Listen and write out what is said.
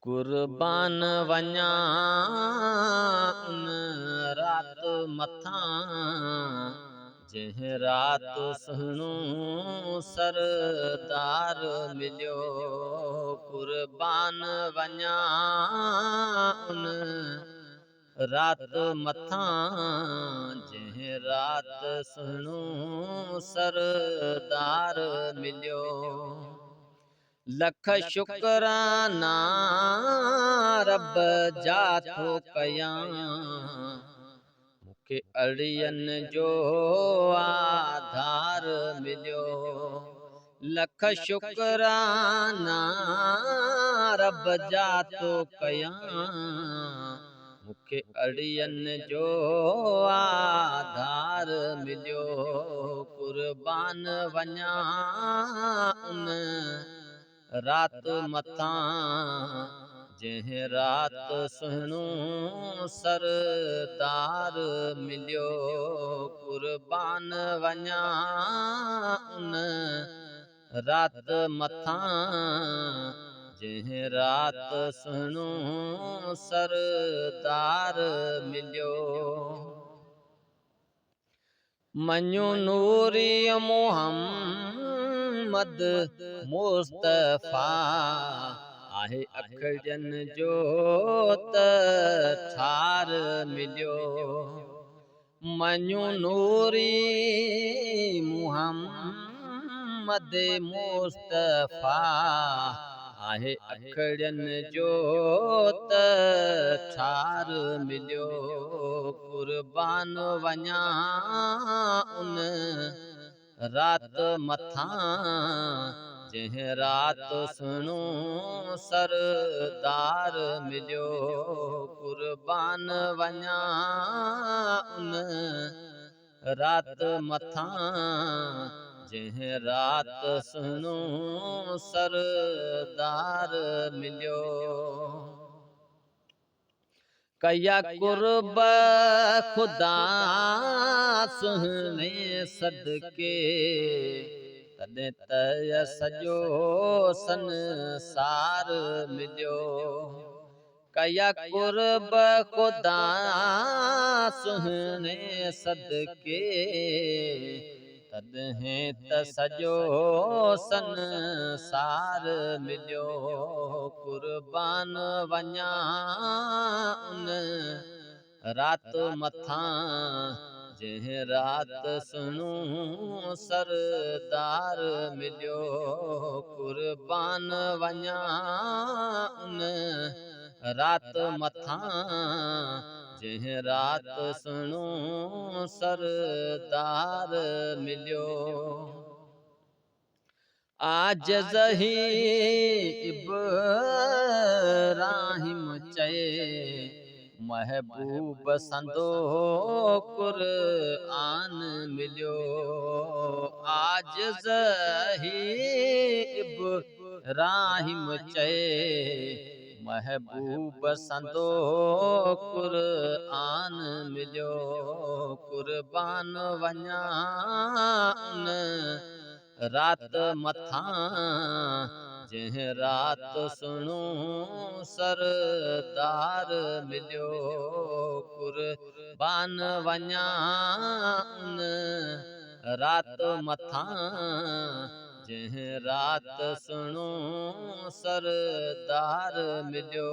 कुर्बान वञा उन रात मथां जंहिं रात सुहिणो सरदार मिलियो। कुर्बान वञा उन रात मथां जंहिं रात सुहिणो सरदार मिलियो। लख शुकराना रब जा थो कयां, मूंखे अड़ियनि जो आधार मिलियो। लख शुकराना रब जा थो कयां, मूंखे अड़ियनि जो आधार मिलियो। कुर्बान वञा उन रात मथां जंहिं रात सुहिणो सरदार मिलियो। कुर्बान वञा उन रात मथां जंहिं रात सुहिणो सरदार मिलियो। मञो नूरी मोहम्मद मुस्तफ़ा आहे अखियुनि जो त ठार मिलियो। मञो नूरी मुहम्मद मुस्तफ़ा आहे अखियुनि जो त ठार मिलियो। कुर्बान वञा उन रात मथां जंहिं रात सुहिणो सरदार मिलियो। कुर्बान वञा उन रात मथां जंहिं रात सुहिणो सरदार मिलियो। कया कुर्ब खुदा सुहिणे सदके, तॾहिं त सॼो संसार मिलियो। कया कुर्ब खुदा सुहिणे सदके, तॾहिं त सॼो संसार मिलियो। कुर्बान वञा उन रात मथां जंहिं रात सुहिणो सरदार मिलियो। कुर्बान वञा उन रात मथां जंहिं रात सुहिणो सरदार मिलियो। आजिज़ ही इब्राहिम चए, महबूब संदो क़ुरआन मिलियो। आजिज़ ही इब्राहिम चए, महबूब संदो क़ुरआन मिलियो। कुर्बान वञा उन रात मथां जंहिं रात सुहिणो सरदार मिलियो। कुर्बान वञा उन रात मथां जंहिं रात सुहिणो सरदार मिलियो।